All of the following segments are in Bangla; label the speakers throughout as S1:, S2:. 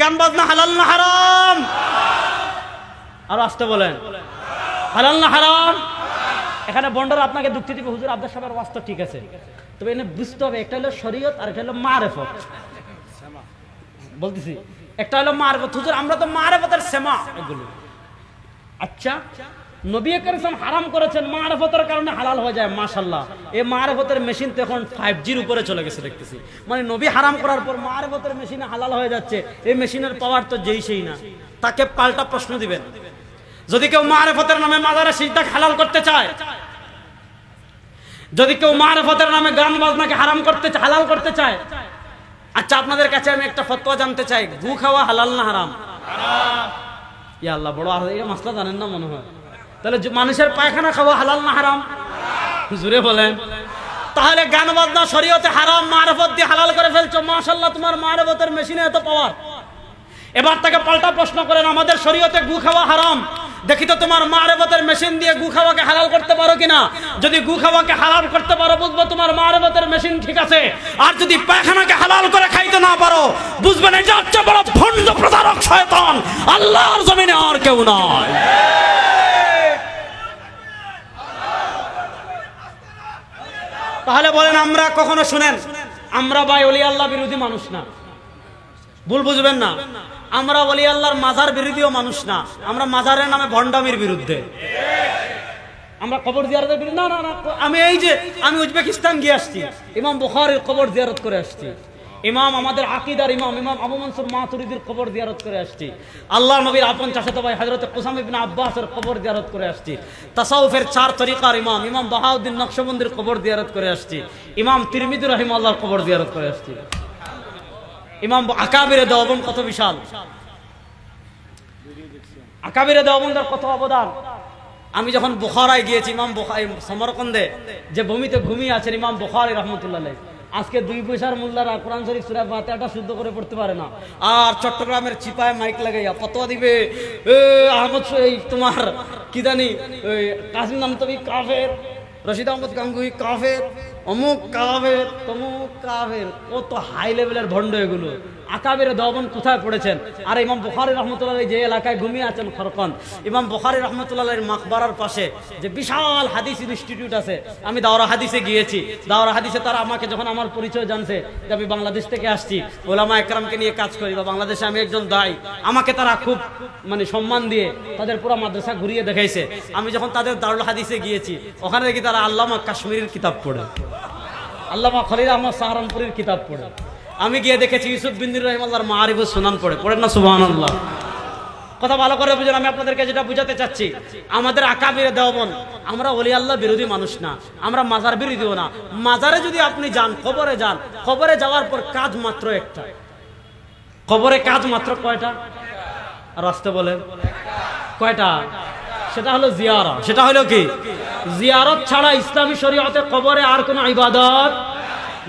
S1: গান বাজনা হালাল না হারাম? আর আসতে বলেন, হালাল না হারাম? এখানে বন্ডার আপনাকে যুক্তি দিবে, হুজুর আব্দুল সাহেবের ওয়াজ তো ঠিক আছে, তবে এনে বুঝতে হবে একটা হলো শরীয়ত আর একটা হলো মারেফত। বলতেছি একটা হলো মারেফত, হুজুর আমরা তো মারেফতের সেমা এগুলো। আচ্ছা, নবী করিম হারাম করেছেন, মারেফতের কারণে হালাল হয়ে যায়, মাশাআল্লাহ। এই মারেফতের মেশিন তো এখন 5Gর উপরে চলে গেছে দেখতেছি। মানে নবী হারাম করার পর মারেফতের মেশিনে হালাল হয়ে যাচ্ছে। এই মেশিনের পাওয়ার তো যেই সেই না। তাকে পাল্টা প্রশ্ন দিবেন, যদি কেউ মারেফতের নামে মাজারে সিজদা হালাল করতে চায়, যদি কেউ মারেফতের নামে গান বাজনাকে হারাম করতে হালাল করতে চায়, আচ্ছা আপনাদের কাছে আমি একটা ফতোয়া জানতে চাই, গু খাওয়া হালাল না হারাম? ইয়া আল্লাহ, বড় এই মাসলা জানেন না মনে হয়। তাহলে মানুষের পায়খানা খাওয়া হালাল না হারাম? জুড়ে বলেন। তাহলে গান বাজনা শরীয়তে হারাম, মারেফত দিয়ে হালাল করে ফেলছো, মাশাআল্লাহ তোমার মারেফতের মেশিনে এত পাওয়ার। এবার তাকে পাল্টা প্রশ্ন করেন, আমাদের শরীয়তে গু খাওয়া হারাম, দেখি তো তোমার মারেফতের মেশিন দিয়ে গু খাওয়াকে হালাল করতে পারো কিনা। যদি গু খাওয়াকে হালাল করতে পারো, বুঝবো তোমার মারেফতের মেশিন ঠিক আছে। আর যদি পায়খানাকে হালাল করে খাইতে না পারো, বুঝবেন এটা হচ্ছে বড় ভণ্ড প্রতারক শয়তান, আল্লাহর জমিনে আর কেউ নয়। তাহলে বলেন, আমরা কখনো শুনেন, আমরা ভাই ওলি আল্লাহ বিরোধী মানুষ না, ভুল বুঝবেন না। আমরা ওলি আল্লাহর মাজার বিরোধীও মানুষ না, আমরা মাজারের নামে ভণ্ডামির বিরুদ্ধে, আমরা কবর জিয়ারতের বিরুদ্ধে না। না না, আমি উজবেকিস্তান গিয়ে আসছি, ইমাম বুখারীর কবর জিয়ারত করে আসছি, ইমাম আমাদের আকীদার ইমাম আবু মনসুর মাতুরিদির কবর জিয়ারত করে আসছি, আল্লাহ নবীর আপন চাচাতো ভাই হযরত কুসাম ইবনে আব্বাসের কবর জিয়ারত করে আসছি, তাসাউফের 4 তরিকার ইমাম বাহাউদ্দিন নকশবন্দির কবর জিয়ারত করে আসছি, ইমাম তিরমিজি রাহিমাহুল্লাহর কবর জিয়ারত করে আসছি। ইমাম আকাবিরে দেওবন্দ কত বিশাল, আকাবিরে দেওবন্দের কত অবদান। আমি যখন বুখারায় গিয়েছি, ইমাম বুখারী সমরকন্দে যে ভূমিতে ঘুমিয়ে আছেন ইমাম বুখারী রাহমাতুল্লাহ আলাইহি, আজকে 2 পয়সার মোল্লারা কোরআন শরীফ সূরা ফাতিহাটা শুদ্ধ করে পড়তে পারে না, আর চট্টগ্রামের চিপায় মাইক লাগাইয়া ফতোয়া দিবে, আহমদ তোমার কি জানি কাসিম নামতবি কাফের, রশিদ আহমদ গাঙ্গুহি কাফের, অমুক কাফের, তমুক কাফের, কত হাই লেভেলের ভণ্ড এগুলো। আকাবিরে দেওবন্দ কোথায় পড়েছেন? আর ইমাম বুখারী রাহমাতুল্লাহ আলাইহি যে এলাকায় ঘুমিয়ে আছেন খরকন, ইমাম বুখারী রাহমাতুল্লাহ আলাইহির মাকবারার পাশে যে বিশাল হাদিস ইনস্টিটিউট আছে, আমি দাওরা হাদিসে গিয়েছি। দাওরা হাদিসে তারা আমাকে যখন আমার পরিচয় জানছে যে আমি বাংলাদেশ থেকে আসছি, ওলামা একরামকে নিয়ে কাজ করি বা বাংলাদেশে আমি একজন দায়ী, আমাকে তারা খুব মানে সম্মান দিয়ে তাদের পুরো মাদ্রাসা ঘুরিয়ে দেখাইছে। আমি যখন তাদের দারুল হাদিসে গিয়েছি, ওখানে দেখি তারা আল্লামা কাশ্মীরের কিতাব পড়ে, আল্লামা খলিল আহমদ সাহারানপুরের কিতাব পড়ে। আমি গিয়ে দেখেছি ইউসুফ বিন রাহিমাহুল্লাহর মাআরিফুস সুনান পড়েন না, সুবহানাল্লাহ। কথা ভালো করে বুঝুন, আমি আপনাদেরকে যেটা বুঝাতে চাচ্ছি, আমাদের আকাবিরে দেওবন্দ, আমরা ওলি আল্লাহ বিরোধী মানুষ না, আমরা মাজার বিরোধীও না। মাজারে যদি আপনি যান, কবরে যান, কবরে যাওয়ার পর কাজ মাত্র একটা, কবরে কাজ মাত্র কয়টা? আর আসতে বলেন কয়টা? সেটা হলো জিয়ারা। সেটা হলো কি? জিয়ারত ছাড়া ইসলামী শরীয়তে কবরে আর কোনো ইবাদত।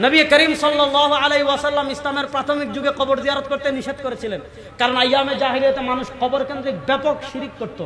S1: নবী করিম সাল্লাল্লাহু আলাইহি ওয়াসাল্লাম ইসলামের প্রাথমিক যুগে কবর জিয়ারত করতে নিষেধ করেছিলেন, কারণ আইয়ামে জাহিলিয়াতে মানুষ কবর কেন্দ্রিক ব্যাপক শিরিক করত।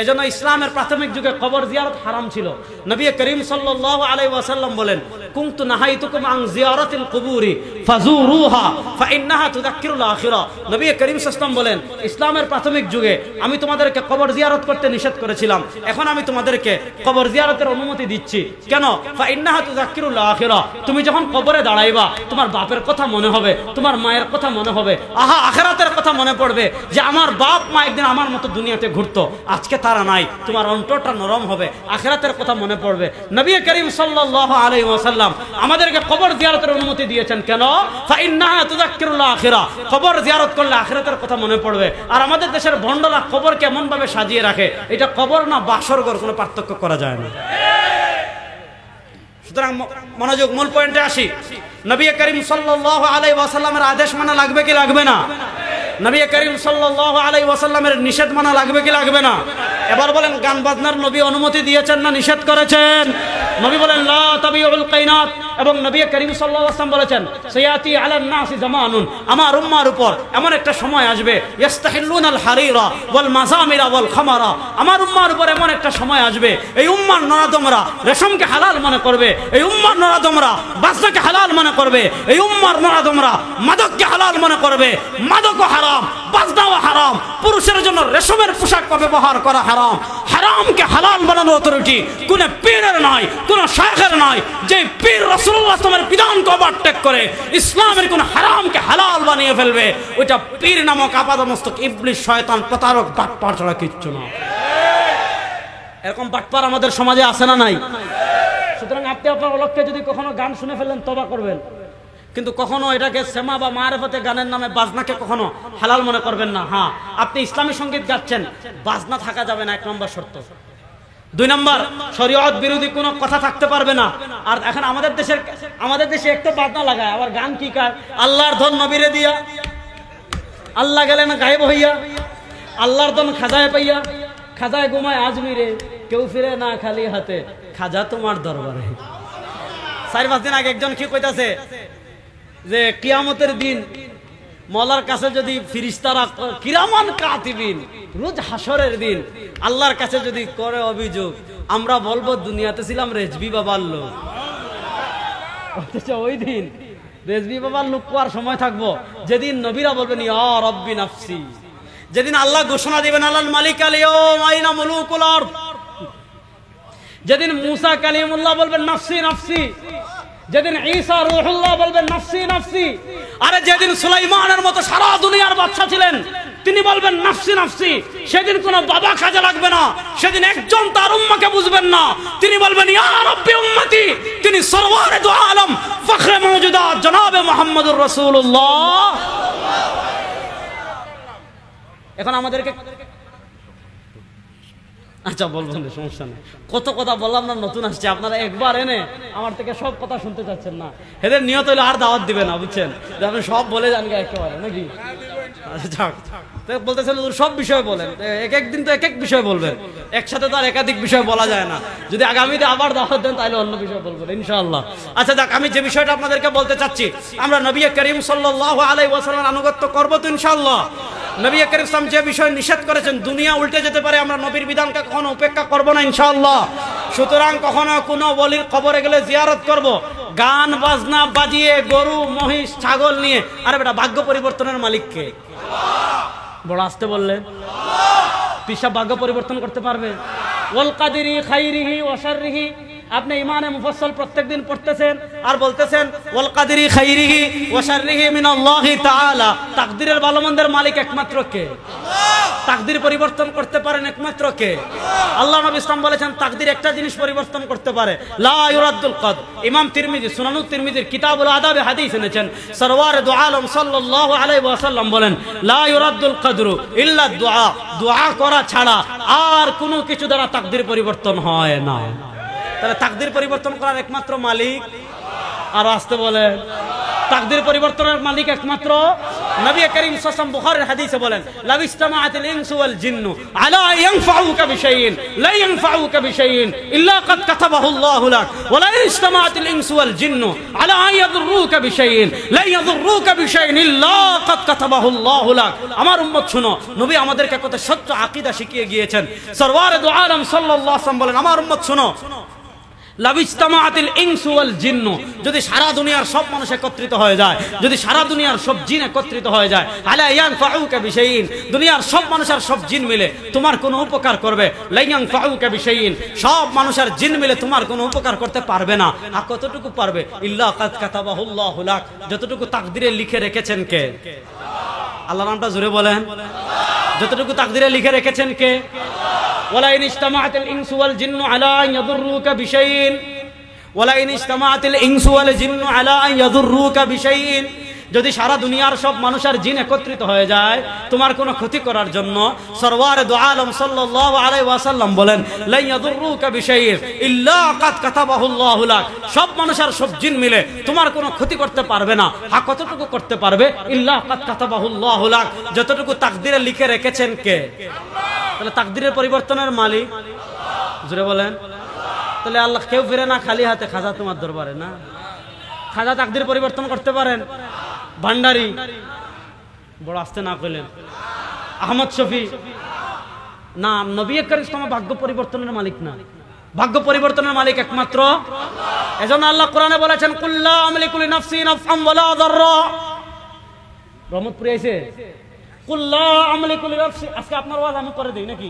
S1: এজন্য ইসলামের প্রাথমিক যুগে কবর জিয়ারত হারাম ছিল। নবী করিম সাল্লাল্লাহু আলাইহি ওয়াসাল্লাম বলেন, কুনতু নাহাইতুকুম আন জিয়ারাতিল কুবুরি ফাজুরুহা ফাইন্নাহা তুযাক্কিরুল আখিরা। নবী করিম সাল্লাল্লাহু আলাইহি ওয়াসাল্লাম বলেন, ইসলামের প্রাথমিক যুগে আমি তোমাদেরকে কবর জিয়ারত করতে নিষেধ করেছিলাম, এখন আমি তোমাদেরকে কবর জিয়ারতের অনুমতি দিচ্ছি। কেন? ফাইন্নাহা তুযাক্কিরুল আখিরা। তুমি যখন কবরে দাঁড়াইবা, তোমার বাপের কথা মনে হবে, তোমার মায়ের কথা মনে হবে, আহা আখিরাতের কথা মনে পড়বে যে আমার বাপ মা একদিন আমার মতো দুনিয়াতে ঘুরতো, আজকে তারা নাই। তোমার অন্তরটা নরম হবে, আখিরাতের কথা মনে পড়বে। নবী করিম সাল্লাল্লাহু আলাইহি ওয়াসাল্লাম আমাদেরকে কবর জিয়ারতের অনুমতি দিয়েছেন। কেন? ফাইন্নাহা তুযাক্কিরুল আখিরা। কবর জিয়ারত করলে আখিরাতের কথা মনে পড়বে। আর আমাদের দেশের ভণ্ডরা কবর কেমন ভাবে সাজিয়ে রাখে, এটা কবর না বাসরঘর, কোনো পার্থক্য করা যায় না। সুতরাং মনোযোগ, মূল পয়েন্টে আসি। নবী করিম সাল্লাল্লাহু আলাইহি ওয়াসাল্লামের আদেশ মানা লাগবে কি লাগবে না? নবী করিম সাল্লাল্লাহু আলাইহি ওয়াসাল্লামের নিষেধ মানা লাগবে কি লাগবে না? এবার বলেন, গান বাজনার নবী অনুমতি দিয়েছেন না নিষেধ করেছেন? নবী বলেন লা তাবিউল কাইনাত, এবং নবী করিম সাল্লাল্লাহু আলাইহি ওয়াসাল্লাম বলেছেন সায়াতি আলান নাসি জামানুন, আমার উম্মার উপর এমন একটা সময় আসবে, ইস্তাহিল্লুনাল হারিরা ওয়াল মাযামিরা ওয়াল খামারা। আমার উম্মার উপর এমন একটা সময় আসবে, এই উম্মার নরাদমরা রেশমকে হালাল মনে করবে, এই উম্মার নরাদমরা বাজনাকে হালাল মনে করবে, এই উম্মার নরাদমরা মাদককে হালাল মনে করবে। মাদক হারাম, হারাম, পুরুষের জন্য রেশমের পোশাক ব্যবহার করা হারাম। হারামকে হালাল বানানোর অথরিটি কোন পীরের নয়, কোন শায়খের নয়। যে পীর রাসূলুল্লাহ সাল্লাল্লাহু বিধানকে ওভারটেক করে ইসলামের কোন হারামকে হালাল বানিয়ে ফেলবে, ওইটা পীর নামক আপাদমস্তক ইবলিস, শয়তান, প্রতারক, বাটপার ছাড়া কিচ্ছু না। এরকম বাটপার আমাদের সমাজে আছে না নাই? সুতরাং আপনি আপনার অলক্ষ্যে যদি কখনো গান শুনে ফেলেন তওবা করবেন, কিন্তু কখনো এটাকে সেমা বা মারেফতে গানের নামে বাজনাকে কখনো হালাল মনে করবেন না। হ্যাঁ, আপনি ইসলামী সঙ্গীত গাচ্ছেন, বাজনা থাকা যাবে না, 1 নম্বর শর্ত। 2 নম্বর, শরীয়ত বিরোধী কোনো কথা থাকতে পারবে না। আর এখন আমাদের দেশে একটা বাজনা লাগায়, আবার গান কি কার, আল্লাহর ধন নবীরে দিয়া, আল্লাহ গেলেন গায়েব হইয়া, আল্লাহর ধন খাজায় পাইয়া, খাজায় ঘুমায় আজমিরে, কেউ ফিরে না খালি হাতে, খাজা তোমার দরবারে। 4-5 দিন আগে একজন কি কইতাছে যে কিয়ামতের দিন মওলার কাছে যদি ফেরেশতারা কিরামান কাতিবিন, রোজ হাসরের দিন আল্লাহর কাছে যদি করে অভিযোগ, আমরা বলবো দুনিয়াতে ছিলাম রেজবি বাবার লোক। অথচ ওই দিন রেজবি বাবার লোক কোয়ার সময় থাকবো যেদিন নবীরা বলবেন ইয়া রাব্বি নাফসি, যেদিন আল্লাহ ঘোষণা দিবেন আলাল মালিক আল ইয়াউমা আইনা মুলুকুল আরদ, যেদিন মুসা কালিমুল্লাহ বলবেন নাফসি নাফসি, যেদিন ঈসা রূহুল্লাহ বলবেন নাফসি নাফসি, আরে যেদিন সুলাইমানের মতো সারা দুনিয়ার বাদশা ছিলেন তিনি বলবেন নাফসি নাফসি, সেদিন কোনো বাবা কাজে লাগবে না, সেদিন একজন তার উম্মাকে বুঝবেন না, তিনি বলবেন ইয়া রাব্বি উম্মতি, তিনি সরওয়ারে দু আলম ফখরে মওজুদাত জনাবে মুহাম্মদুর রাসূলুল্লাহ। এখন আমাদেরকে আচ্ছা বলবেন, সমস্যা নেই, কত কথা বললাম না, নতুন আসছে, আপনারা একবার এনে আমার থেকে সব কথা শুনতে চাচ্ছেন না, এদের নিয়ত হইলে আর দাওয়াত দিবে না, বুঝছেন, যে আপনি সব বলে যান একেবারে নাকি। বলতেছেন সব বিষয় বলেন, এক দিন তো এক বিষয় বলবেন, একসাথে তো আর একাধিক বিষয় বলা যায় না। যদি আগামীতে আবার দাওয়াত দেন তাহলে অন্য বিষয় বলবেন ইনশাআল্লাহ। আচ্ছা যাক, আমি যে বিষয়টা আপনাদেরকে বলতে চাচ্ছি, আমরা নবী করিম সাল্লাল্লাহু আলাইহি ওয়াসাল্লামের আনুগত্য করব তো ইনশাআল্লাহ। নবী করিম সাল্লাল্লাহু যে বিষয় নিষেধ করেছেন, দুনিয়া উল্টে যেতে পারে, আমরা নবীর বিধানকে কখনো উপেক্ষা করব না ইনশাআল্লাহ। সুতরাং কখনো কোনো ওলির কবরে গেলে জিয়ারত করব, গান বাজনা বাজিয়ে গরু মহিষ ছাগল নিয়ে, আরে বেটা ভাগ্য পরিবর্তনের মালিক কে? বড় আসতে বললেন, পিসা ভাগ্য পরিবর্তন করতে পারবে? ওয়াল কাদিরি খাইরিহি ওয়া শাররিহি, আপনি ইমানে মুফাসসাল প্রত্যেকদিন পড়তেছেন আর বলতেছেন ওয়াল কাদিরি খাইরিহি ওয়া শাররিহি মিনাল্লাহি তাআলা, তাকদীরের ভালো মন্দের মালিক একমাত্র কে? তাকদীর পরিবর্তন করতে পারেন একমাত্র কে? আল্লাহ নবী ইসলাম বলেছেন তাকদীর একটা জিনিস পরিবর্তন করতে পারে, লা ইউরাদ্দুল কদ। ইমাম তিরমিজি সুনানুত তিরমিজির কিতাবুল আদাবে হাদিস এনেছেন, সরওয়ারে দু আলম সাল্লাল্লাহু আলাইহি ওয়াসাল্লাম বলেন লা ইউরাদ্দুল কদরু ইল্লা দুআ, দোয়া করা ছাড়া আর কোনো কিছু দ্বারা তাকদীর পরিবর্তন হয় না। তাহলে তাকদীর পরিবর্তন করার একমাত্র মালিক, আর আসতে বলেন তাকদীর পরিবর্তনের মালিক একমাত্র নবী করিম সাল্লাল্লাহু আলাইহি ওয়াসাল্লাম বুখারীর হাদিসে বলেন লাউ ইসতামাআতিল ইনসু ওয়াল জিন্নু আলা ইয়ানফাউকা বিশাইইন লা ইয়ানফাউকা বিশাইইন ইল্লা ক্বাদ কাতাবাহু আল্লাহু লাক ওয়া লা ইসতামাআতিল ইনসু ওয়াল জিন্নু আলা ইয়াদুররুকা বিশাইইন লা ইয়াদুররুকা বিশাইইন ইল্লা ক্বাদ কাতাবাহু আল্লাহু লাক। আমার উম্মত শুনো, নবী আমাদেরকে কত সত্য আকীদা শিখিয়ে গিয়েছেন। সরওয়ারে দু আলম সাল্লাল্লাহু আলাইহি ওয়াসাল্লাম বলেন, আমার উম্মত শুনো, লাবিজতামাআতিল ইনসু ওয়াল জিন্নু, যদি সারা দুনিয়ার সব মানুষ একত্রিত হয়ে যায়, যদি সারা দুনিয়ার সব জিন একত্রিত হয়ে যায়, আলা ইয়ানফাউকা বিশাইইন, দুনিয়ার সব মানুষ আর সব জিন মিলে তোমার কোনো উপকার করবে, লা ইয়ানফাউকা বিশাইইন, সব মানুষ আর জিন মিলে তোমার কোনো উপকার করতে পারবে না। আর কতটুকু পারবে? ইল্লা ক্বাদ কাতাবাহু আল্লাহু লাক, যতটুকু তাকদীরে লিখে রেখেছেন কে? আল্লাহর নামটা জোরে বলেন। যতটুকু তাকদীরে লিখে রেখেছেন কে? ওয়ালা ইন ইজতামাআতিল ইনসু ওয়াল জিন্নু আলা আন ইয়াদুররুকা বিশাইইন, ওয়ালা ইন ইজতামাআতিল ইনসু ওয়াল জিন্নু আলা আন ইয়াদুররুকা বিশাইইন, যদি সারা দুনিয়ার সব মানুষ আর জিন একত্রিত হয়ে যায় তোমার কোনো ক্ষতি করার জন্য, সরওয়ারে দু আলম সাল্লাল্লাহু আলাইহি ওয়াসাল্লাম বলেন লা ইয়াদুররুকা বিশাইইন ইল্লা ক্বাদ কাতাবাহু আল্লাহু লাক, সব মানুষ আর সব জিন মিলে তোমার কোনো ক্ষতি করতে পারবে না। হ্যাঁ, কতটুকু করতে পারবে? ইল্লা ক্বাদ কাতাবাহু আল্লাহু লাক, যতটুকু তাকদীরে লিখে রেখেছেন কে? তাহলে তাকদীরের পরিবর্তনের মালিক জোরে বলেন। তাহলে আল্লাহ কেউ ফিরে না খালি হাতে, খাজা তোমার দরবারে না। খাজা তাকদীর পরিবর্তন করতে পারেন? ভান্ডারি বড় আসতে না কইলেন, আহমদ শফি না, নবী করিম সাল্লাল্লাহু ভাগ্য পরিবর্তনের মালিক না, ভাগ্য পরিবর্তনের মালিক একমাত্র। এজন্য আল্লাহ কোরআনে বলেছেন কুল্লা আমলিকু লিনাফসি নাফআন ওয়ালা দাররা। রহমতপুরে এসে কুল লা আমলিকু লিনাফসি, আজকে আপনার ওয়াজ আমি করে দেই নাকি?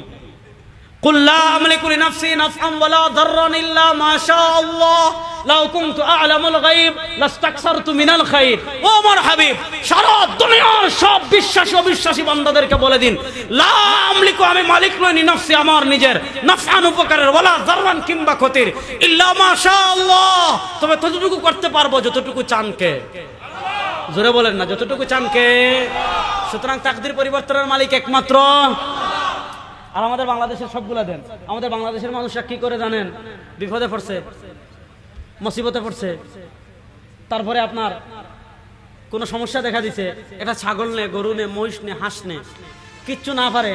S1: কুল লা আমলিকু লিনাফসি নাফআন ওয়ালা দাররান ইল্লা মা শাআল্লাহ লাউ কুনতু আ'লামুল গায়ব লাস্তাকসারতু মিনাল খায়র। ও আমার হাবিব, সারা দুনিয়ার সব বিশ্বাসী অবিশ্বাসী বান্দাদেরকে বলে দিন, লা আমলিকু, আমি মালিক নই, লিনাফসি, আমার নিজের, নাফআন, উপকারের, ওয়ালা দাররান, কিংবা ক্ষতির, ইল্লা মা শাআল্লাহ, তবে ততটুকু করতে পারবো যতটুকু চান কে। জোরে বলেন না, যতটুকু চান কে। সুতরাং তাকদীর পরিবর্তনের মালিক একমাত্র। আর আমাদের বাংলাদেশের সবগুলা দেন, আমাদের বাংলাদেশের মানুষরা কি করে জানেন? বিপদে পড়ছে, মুসিবতে পড়ছে, তারপরে আপনার কোনো সমস্যা দেখা দিছে, এটা ছাগল নে, গরু নে, মহিষ নে, হাঁস নে, কিচ্ছু না পারে,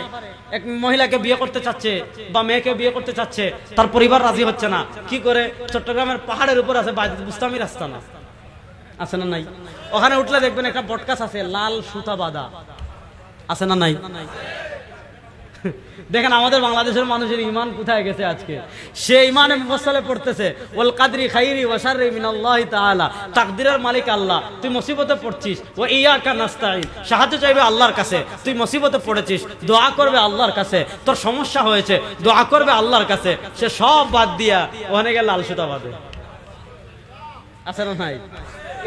S1: এক মহিলাকে বিয়ে করতে চাচ্ছে বা মেয়েকে বিয়ে করতে চাচ্ছে, তার পরিবার রাজি হচ্ছে না। কি করে? চট্টগ্রামের পাহাড়ের উপর আছে বুস্তামি রাস্তা, না আছে না নাই? ওখানে উঠলে দেখবেন একটা বটগাছ আছে, লাল সুতা বাঁধা, আছে না নাই? দেখেন আমাদের বাংলাদেশের মানুষের ঈমান কোথায় গেছে আজকে। সে ঈমানে মুফাসসালে পড়তেছে, ওয়াল কাদরি খাইরি ওয়া শাররি মিনাল্লাহি তাআলা, তাকদীরের মালিক আল্লাহ। তুই মুসিবতে পড়ছিস, ওয়া ইয়াকা নাস্তাঈন, সাহায্য চাইবে আল্লাহর কাছে। তুই মুসিবতে পড়েছিস, দোয়া করবে আল্লাহর কাছে। তোর সমস্যা হয়েছে, দোয়া করবে আল্লাহর কাছে। সে সব বাদ দিয়া ওখানে গিয়ে লাল সুতা বাঁধে, আছে না নাই?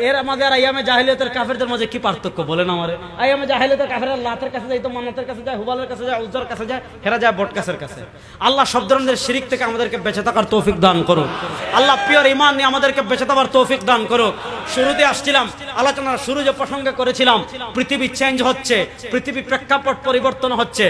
S1: এর মাঝে আর আইয়ামে জাহিলিয়াতের কাফেরদের মাঝে কি পার্থক্য বলেন আমারে? আইয়ামে জাহিলিয়াতের কাফেররা লাতের কাছে যায়, তো মান্নাতের কাছে যায়, হুবালের কাছে যায়, উজ্জার কাছে যায়, হেরা যায় বটগাছের কাছে। আল্লাহ সব ধরনের শিরিক থেকে আমাদেরকে বেঁচে থাকার তৌফিক দান করুন। আল্লাহ পিওর ঈমান নিয়ে আমাদেরকে বেঁচে থাকার তৌফিক দান করুক। শুরুতে আসছিলাম, আলোচনার শুরু যে প্রসঙ্গে করেছিলাম, পৃথিবী চেঞ্জ হচ্ছে, পৃথিবী প্রেক্ষাপট পরিবর্তন হচ্ছে।